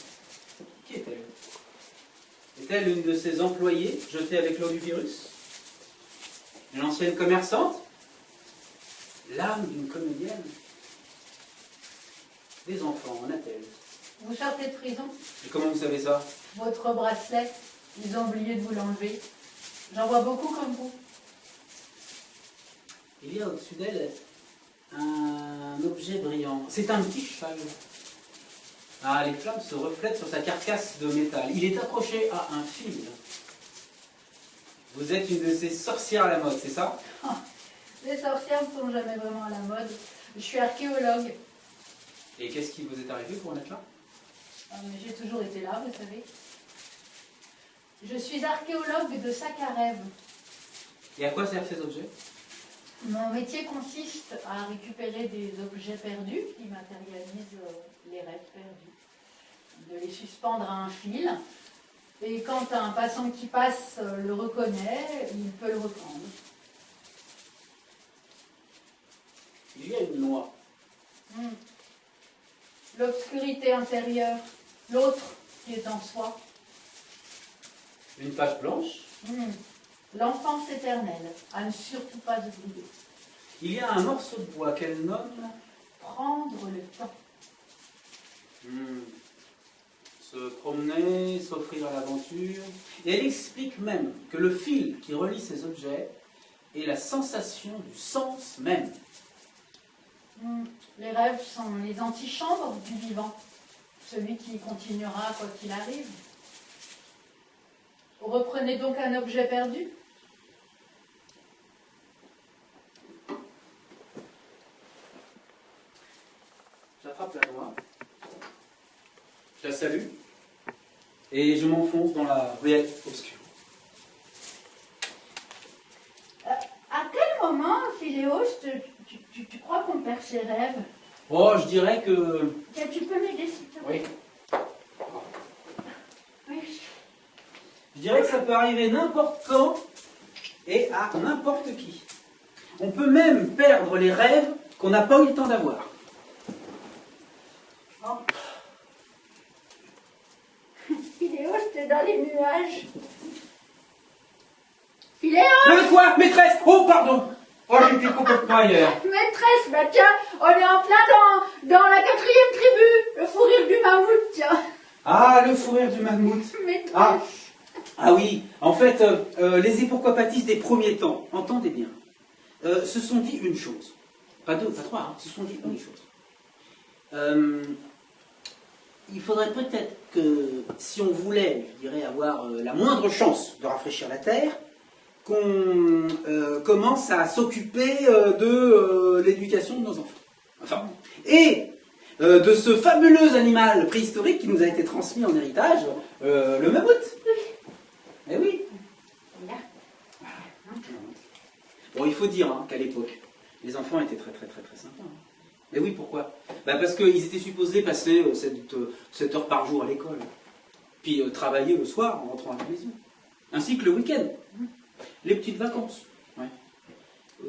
Qui est-elle? Est-elle une de ces employées jetées avec l'eau du virus? Une ancienne commerçante? L'âme d'une comédienne? Des enfants, en a-t-elle? Vous sortez de prison. Et comment vous savez ça? Votre bracelet, ils ont oublié de vous l'enlever. J'en vois beaucoup comme vous. Il y a au-dessus d'elle un objet brillant. C'est un petit cheval. Les flammes se reflètent sur sa carcasse de métal. Il est accroché à un fil. Vous êtes une de ces sorcières à la mode, c'est ça? Les sorcières ne sont jamais vraiment à la mode. Je suis archéologue. Et qu'est-ce qui vous est arrivé pour en être là? Mais j'ai toujours été là, vous savez. Je suis archéologue de Sakharev. Et à quoi servent ces objets? Mon métier consiste à récupérer des objets perdus qui matérialisent les rêves perdus, de les suspendre à un fil, et quand un passant qui passe le reconnaît, il peut le reprendre. il y a une loi. L'obscurité intérieure, l'autre qui est en soi. Une page blanche. L'enfance éternelle, à ne surtout pas oublier. Il y a un morceau de bois qu'elle nomme Prendre le temps. se promener, s'offrir à l'aventure. Et elle explique même que le fil qui relie ces objets est la sensation du sens même. Les rêves sont les antichambres du vivant, celui qui continuera quoi qu'il arrive. Reprenez donc un objet perdu. J'attrape la noix, je la salue, et je m'enfonce dans la ruelle obscure. À quel moment, Philéos, tu crois qu'on perd ses rêves? Oh, je dirais que... Tiens, tu peux m'aider s'il te plaît? Oui. Oui. Je dirais que ça peut arriver n'importe quand et à n'importe qui. On peut même perdre les rêves qu'on n'a pas eu le temps d'avoir. Philéos, t'es dans les nuages. Philéos! Quoi, maîtresse? Oh, pardon! Oh, j'étais complètement ailleurs. Maîtresse, bah tiens, on est en plein dans la 4e tribu, le fou rire du mammouth, tiens. Ah, le fou rire du mammouth. Maîtresse. Ah oui, en fait, les épourquoipatistes des premiers temps, entendez bien, se sont dit une chose. Pas deux, pas trois, hein, se sont dit une chose. Il faudrait peut-être que, si on voulait, je dirais, avoir la moindre chance de rafraîchir la Terre, qu'on commence à s'occuper de l'éducation de nos enfants. Enfin, et de ce fabuleux animal préhistorique qui nous a été transmis en héritage, le mammouth. Eh oui. Bon, il faut dire hein, qu'à l'époque, les enfants étaient très très très très sympas. Hein. Mais oui, pourquoi? Parce qu'ils étaient supposés passer 7 heures par jour à l'école, puis travailler le soir en rentrant à la maison, ainsi que le week-end, les petites vacances, ouais.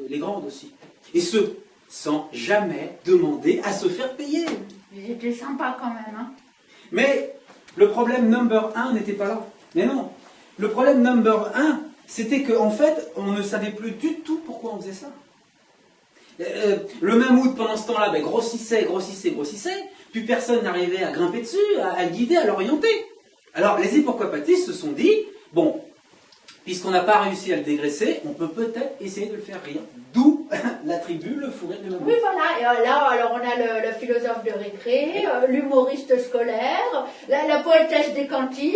Les grandes aussi. Et ce, sans jamais demander à se faire payer. Ils étaient sympas quand même, hein. Mais le problème number 1 n'était pas là. Mais non. Le problème number 1, c'était qu'en fait, on ne savait plus du tout pourquoi on faisait ça. Le mammouth, pendant ce temps-là, grossissait, puis personne n'arrivait à grimper dessus, à le guider, à l'orienter. Alors, les épourquoipatistes se sont dit, bon, puisqu'on n'a pas réussi à le dégraisser, on peut peut-être essayer de le faire rire. D'où la tribu, le fou rire du mammouth. Oui, voilà. Et là, alors on a le philosophe de récré, l'humoriste scolaire, la poétesse des cantines.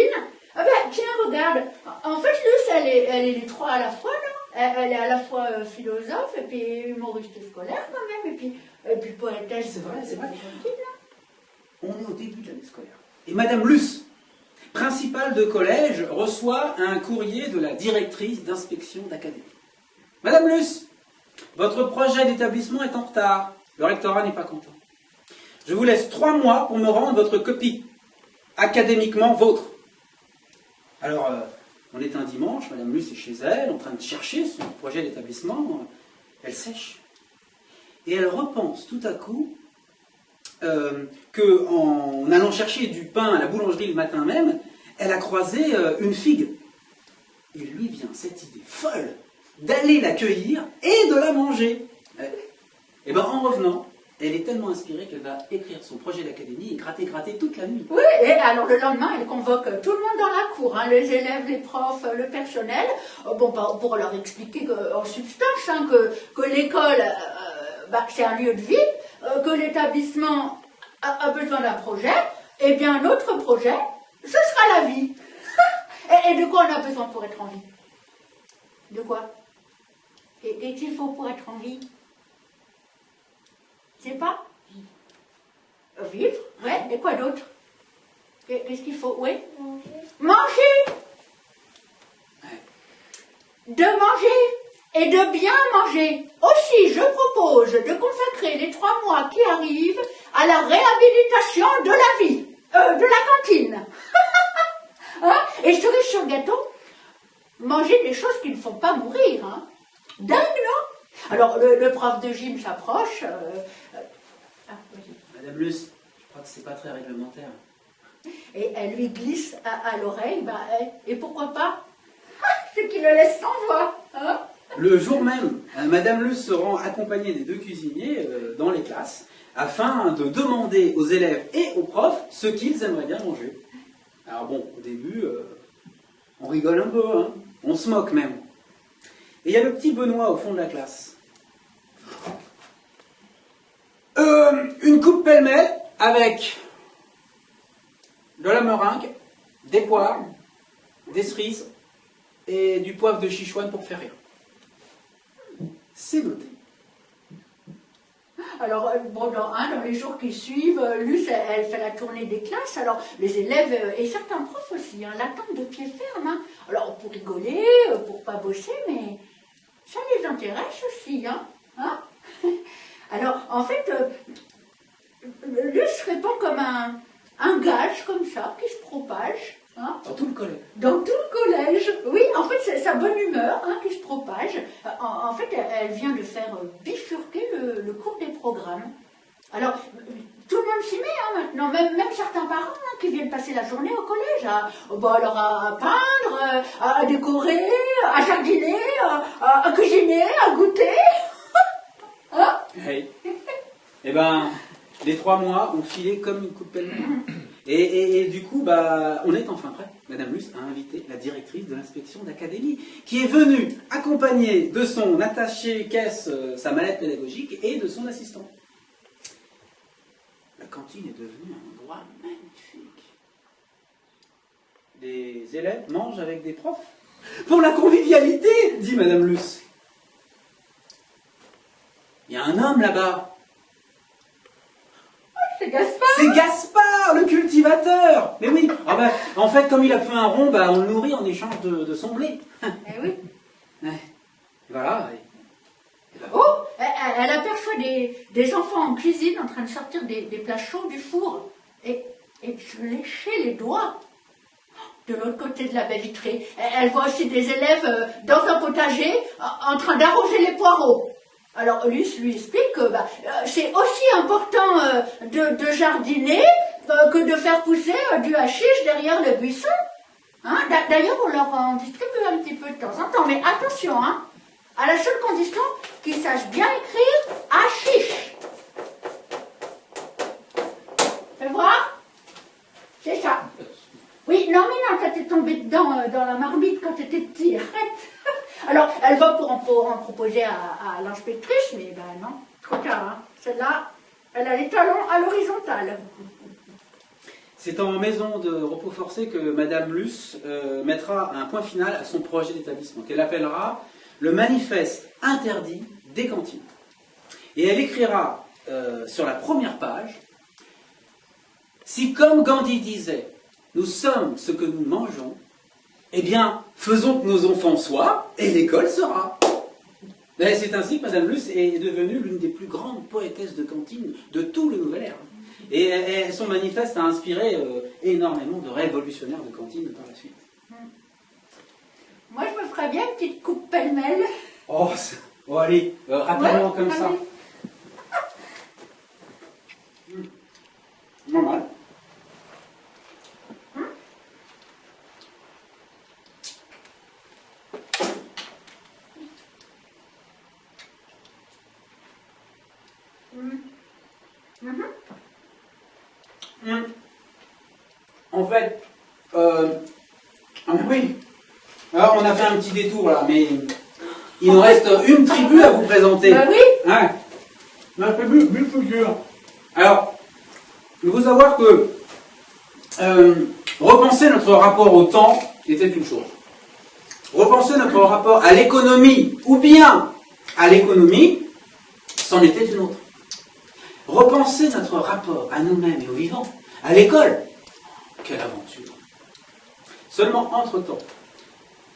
Ah ben, tiens, regarde. En fait, Luce, elle est les trois à la fois, non? Elle est à la fois philosophe et puis humoriste scolaire quand même, et puis poétesse. C'est vrai, c'est vrai. des cantines, là. On est au début de l'année scolaire. Et Madame Luce, principale de collège, reçoit un courrier de la directrice d'inspection d'académie. Madame Luce, votre projet d'établissement est en retard. Le rectorat n'est pas content. Je vous laisse 3 mois pour me rendre votre copie, académiquement vôtre. Alors, on est un dimanche, Madame Luce est chez elle, en train de chercher son projet d'établissement. Elle sèche. Et elle repense tout à coup qu'en allant chercher du pain à la boulangerie le matin même, elle a croisé une figue. Il lui vient cette idée folle d'aller la cueillir et de la manger. Et bien en revenant, elle est tellement inspirée qu'elle va écrire son projet d'académie et gratter toute la nuit. Oui, et alors le lendemain, elle convoque tout le monde dans la cour, hein, les élèves, les profs, le personnel, pour leur expliquer en substance hein, que l'école, c'est un lieu de vie, que l'établissement a besoin d'un projet, et bien notre projet, ce sera la vie. et de quoi on a besoin pour être en vie? De quoi? Et qu'est-ce qu'il faut pour être en vie? C'est pas? Vivre, ouais. Et quoi d'autre? Qu'est-ce qu'il faut? Oui. Manger. De manger et de bien manger. Aussi, je propose de consacrer les 3 mois qui arrivent à la réhabilitation de la vie, de la cantine. Hein? Et cerise sur le gâteau, manger des choses qui ne font pas mourir. Hein? Dingue, non? Alors le prof de gym s'approche. Ah, vas-y. Madame Luce, je crois que c'est pas très réglementaire. Et elle lui glisse à l'oreille, et pourquoi pas ce qui le laisse sans voix. Hein. Le jour même, Madame Luce se rend accompagnée des deux cuisiniers dans les classes afin de demander aux élèves et aux profs ce qu'ils aimeraient bien manger. Alors bon, au début, on rigole un peu, hein, on se moque même. Et il y a le petit Benoît au fond de la classe. Une coupe pêle-mêle avec de la meringue, des poires, des cerises et du poivre de Sichuan pour faire rire. C'est noté. Alors, dans les jours qui suivent, Luce, elle fait la tournée des classes. Alors, les élèves et certains profs aussi, l'attendent de pied ferme. Hein. Alors, pour rigoler, pour pas bosser, mais ça les intéresse aussi. Hein. Alors, en fait, Luce répond comme un gage, comme ça, qui se propage. Hein. Dans tout le collège. Dans tout le collège. Oui, en fait, c'est sa bonne humeur qui se propage. En fait, elle vient de faire bifurquer le cours des programmes. Alors, tout le monde s'y met maintenant, même certains parents qui viennent passer la journée au collège, à peindre, à décorer, à jardiner, à cuisiner, à goûter. Hein? Hey. Eh ben, les 3 mois ont filé comme une coupe pelle-mêle. Et du coup, on est enfin prêt. Madame Luce a invité la directrice de l'inspection d'académie, qui est venue accompagnée de son attaché caisse, sa mallette pédagogique, et de son assistant. La cantine est devenue un endroit magnifique. Les élèves mangent avec des profs. Pour la convivialité, dit Madame Luce. Il y a un homme là-bas. C'est Gaspard. C'est Gaspard, le cultivateur. Mais oui, en fait, comme il a fait un rond, on le nourrit en échange de son blé. Eh oui. Ouais. Voilà. Oh, elle aperçoit des enfants en cuisine en train de sortir des plats chauds du four et de se lécher les doigts. De l'autre côté de la baie vitrée, elle voit aussi des élèves dans un potager en train d'arroser les poireaux. Alors Luce lui explique que c'est aussi important de jardiner que de faire pousser du hashish derrière le buisson. Hein. D'ailleurs, on leur en distribue un petit peu de temps en temps, mais attention, hein, à la seule condition qu'ils sachent bien écrire hashish. Fais voir. C'est ça. Oui, non, ça t'est tombé dedans dans la marmite quand t'étais petit. Arrête. Alors, elle va pour en proposer à l'inspectrice, mais non, trop tard. Hein. Celle-là, elle a les talons à l'horizontale. C'est en maison de repos forcé que Madame Luce mettra un point final à son projet d'établissement, qu'elle appellera le manifeste interdit des cantines. Et elle écrira sur la première page, si comme Gandhi disait, nous sommes ce que nous mangeons, eh bien, faisons que nos enfants soient, et l'école sera. C'est ainsi que Madame Luce est devenue l'une des plus grandes poétesses de cantine de tout le Nouvel Ère. Et son manifeste a inspiré énormément de révolutionnaires de cantine par la suite. Moi, je me ferais bien une petite coupe pêle-mêle. Oh, allez, rapidement comme ça. Normal. En fait, oui. Alors, on a fait un petit détour là, mais il nous reste une tribu à vous présenter. Bah oui. Ouais. La tribu Bullfigure. Alors, il faut savoir que repenser notre rapport au temps était une chose. Repenser notre rapport à l'économie, ou bien à l'économie, c'en était une autre. Repenser notre rapport à nous-mêmes et aux vivants, à l'école, quelle aventure. Seulement entre-temps,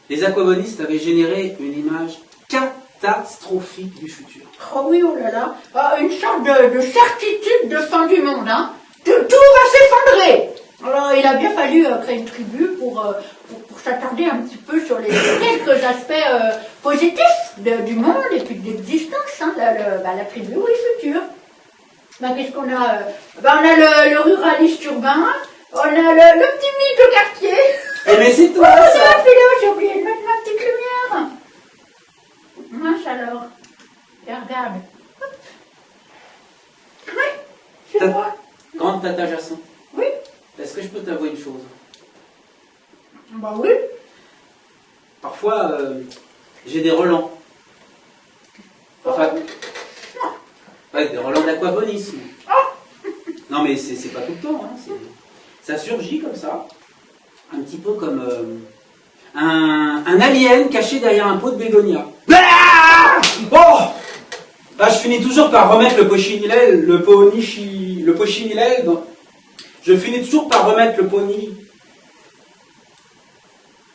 les aquabonistes avaient généré une image catastrophique du futur. Oh oui, oh là là, une sorte de certitude de fin du monde, hein. Tout va s'effondrer. Alors, il a bien fallu créer une tribu pour s'attarder un petit peu sur les quelques aspects positifs du monde et puis de l'existence, hein, la tribu future. Ben, qu'est-ce qu'on a on a le ruraliste urbain, on a le petit mythe de quartier. Eh mais c'est toi Oh, ça. j'ai oublié de mettre ma petite lumière. Mince alors. Et regarde. Hop. Oui, c'est T'as- moi. Grande tata Jasson, Oui. est-ce que je peux t'avouer une chose? Bah oui. Parfois, j'ai des relents. Enfin, ouais, des relents d'aquabonisme. Non mais c'est pas tout le temps, hein, ça surgit comme ça. Un petit peu comme un alien caché derrière un pot de bégonia. Ah oh là, je finis toujours par remettre le pochinilel, le pochinilel je finis toujours par remettre le pony. Vous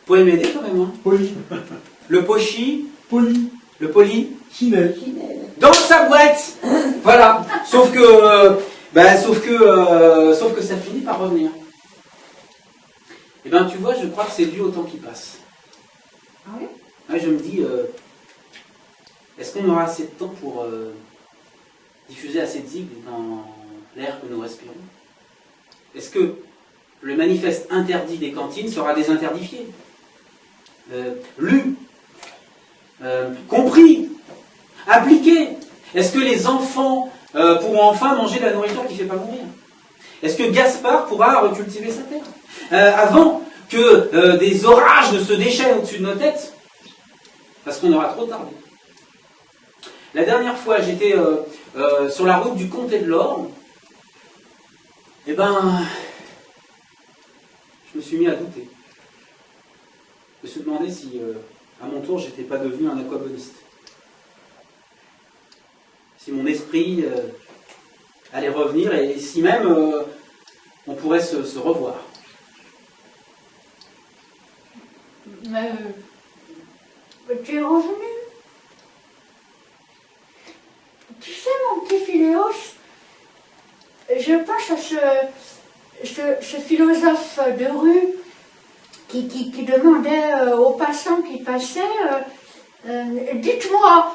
pouvez m'aider quand même, hein? Poli. Le pochi, Poli. le poli, Chinelle. dans sa boîte. Voilà. Sauf que ça finit par revenir. Eh bien, tu vois, je crois que c'est dû au temps qui passe. Ah oui. Ouais, je me dis, est-ce qu'on aura assez de temps pour diffuser assez de zig dans l'air que nous respirons? Est-ce que le manifeste interdit des cantines sera désinterdifié, lu, compris, appliqué? Est-ce que les enfants pourront enfin manger de la nourriture qui ne fait pas mourir? Est-ce que Gaspard pourra recultiver sa terre avant que des orages ne se déchaînent au-dessus de nos têtes? Parce qu'on aura trop tardé. La dernière fois, j'étais sur la route du Comté de l'Or. Eh ben, je me suis mis à douter. Je me suis demandé si, à mon tour, j'étais pas devenu un aquaboniste. Si mon esprit allait revenir et si même on pourrait se revoir. Mais tu es revenu. Tu sais, mon petit Philéos, je pense à ce philosophe de rue qui demandait aux passants qui passaient, dites-moi,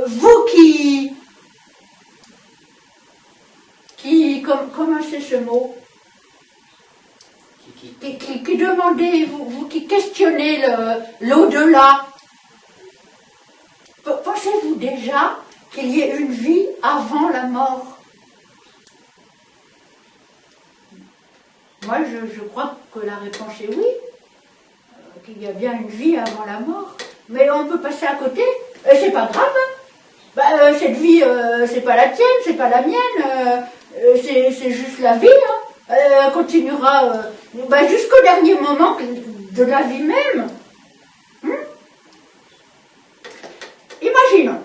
vous comment c'est ce mot? Qui demandez, vous qui questionnez l'au-delà, pensez-vous déjà qu'il y ait une vie avant la mort? Moi, je crois que la réponse est oui, qu'il y a bien une vie avant la mort, mais on peut passer à côté, et c'est pas grave, hein. Cette vie, c'est pas la tienne, c'est pas la mienne, c'est juste la vie, hein. Elle continuera jusqu'au dernier moment de la vie même. Imaginons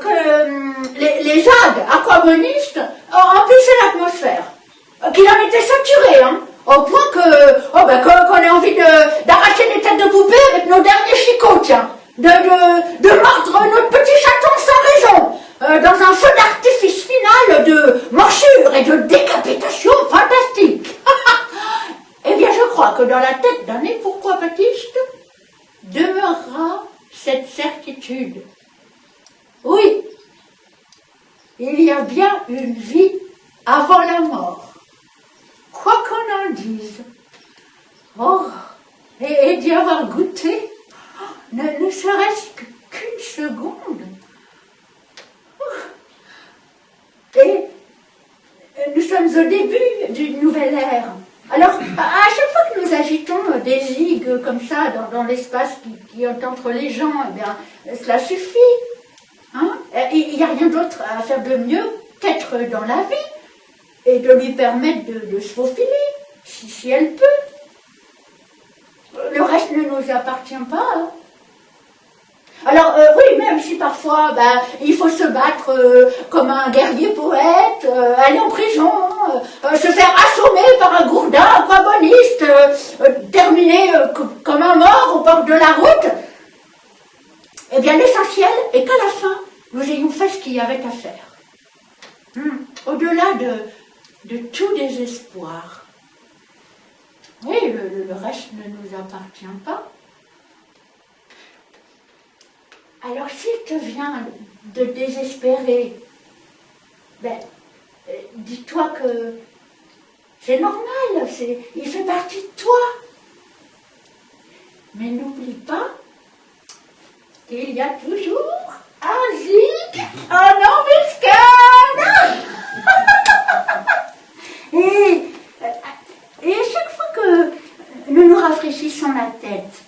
que les algues aquabonistes emplissaient l'atmosphère, qu'il en était saturé, hein, au point qu'on ait envie d'arracher des têtes de poupées avec nos derniers chicots, tiens, de mordre notre petit chaton sans raison, dans un feu d'artifice final de morsures et de décapitations fantastiques. Eh bien, je crois que dans la tête d'un et pourquoi Baptiste demeurera cette certitude. Oui, il y a bien une vie avant la mort, quoi qu'on en dise. Oh, et d'y avoir goûté, ne serait-ce qu'une seconde. Et nous sommes au début d'une nouvelle ère. Alors, à chaque fois que nous agitons des zigues comme ça dans l'espace qui est entre les gens, eh bien, cela suffit. Hein? Il n'y a rien d'autre à faire de mieux qu'être dans la vie et de lui permettre de se faufiler, si elle peut. Le reste ne nous appartient pas. Hein? Alors, oui, même si parfois, il faut se battre comme un guerrier poète, aller en prison, se faire assommer par un gourdin aquaboniste, terminer comme un mort au bord de la route, eh bien, l'essentiel est qu'à la fin, nous ayons fait ce qu'il y avait à faire. Au-delà de tout désespoir. Oui, le reste ne nous appartient pas. Alors s'il te vient de désespérer, ben, dis-toi que c'est normal, il fait partie de toi. Mais n'oublie pas qu'il y a toujours un zig en embuscade. Et à chaque fois que nous nous rafraîchissons la tête,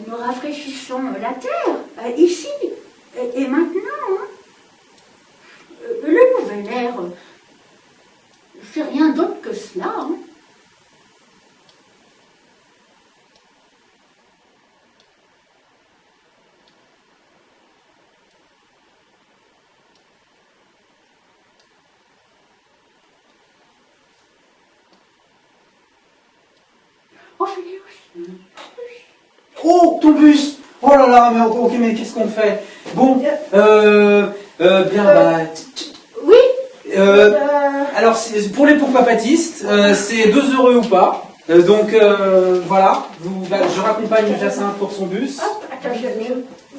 nous rafraîchissons la terre, ici et maintenant, hein, le nouvel air, c'est rien d'autre que cela. Hein. Oh, Phileas. Oh, ton bus! Oh là là, mais ok, mais qu'est-ce qu'on fait? Bon, bien, bah... Oui. Alors, pour les pourquoi-patistes, c'est 2 € ou pas. Donc, voilà, je raccompagne Jacinthe pour son bus. Hop, attends,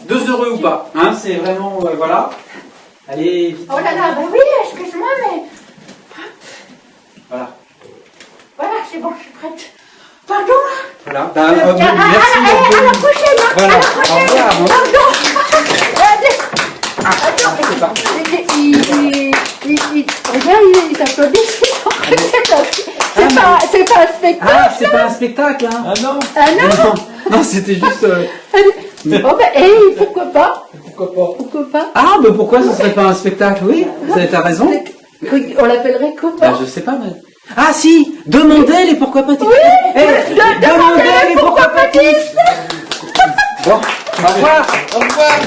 2 € ou pas, hein, c'est vraiment, voilà. Allez, vite. Oh là là, bah oui, excuse-moi, mais... Voilà. Voilà, c'est bon, je suis prête. Pardon. Voilà, Tiens, merci. à la prochaine. Hein, Voilà, à la prochaine. au revoir. Pardon. Regarde, il t'applaudit. C'est pas un spectacle. Ah, c'est pas un spectacle, hein? Ah non. Ah non. Non, c'était juste... Oh bah, hey, pourquoi pas? Pourquoi pas? Pourquoi pas? Ah, mais pourquoi ce serait pas un spectacle? Oui, t'as raison. On l'appellerait comment? Bah, je sais pas, mais... Ah si, demandez les pourquoi-patistes. Oui, Demandez les pourquoi-patistes. Bon, au revoir. Au revoir.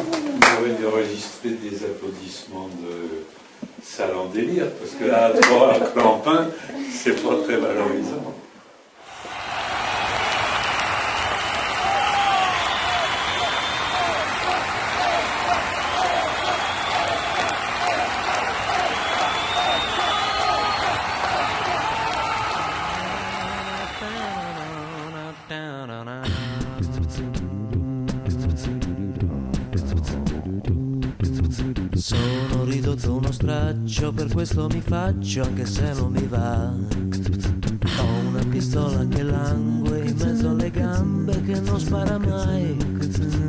On pourrait enregistrer des applaudissements de salle en délire, parce que là, à 3 clampins, c'est pas très valorisant. Sono ridotto uno straccio, per questo mi faccio anche se non mi va. Ho una pistola che langue in mezzo alle gambe che non spara mai.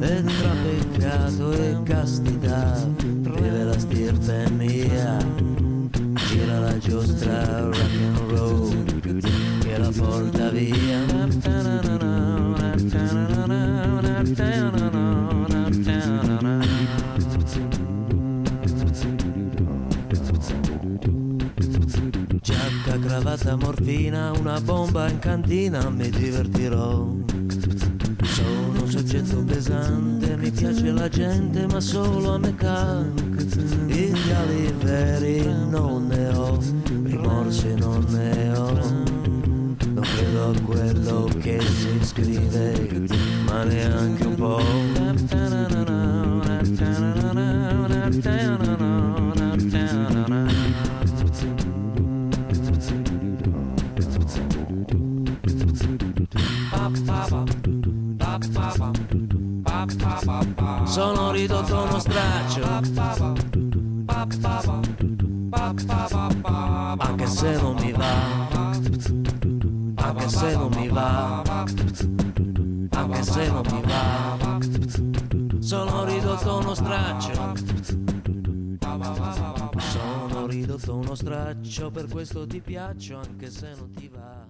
E tra peccato e castità vive la stirpe mia. Gira la giostra rock and roll che la porta via. Giacca, cravatta, morfina, una bomba in cantina, mi divertirò. Sono un soggetto pesante, mi piace la gente, ma solo a me ideali veri non ne ho, rimorsi non ne ho. Non credo a quello che si scrive, ma neanche un po'. Sono ridotto uno straccio, anche se non mi va, anche se non mi va, anche se non mi va. Sono ridotto uno straccio, sono ridotto uno straccio, per questo ti piaccio anche se non ti va.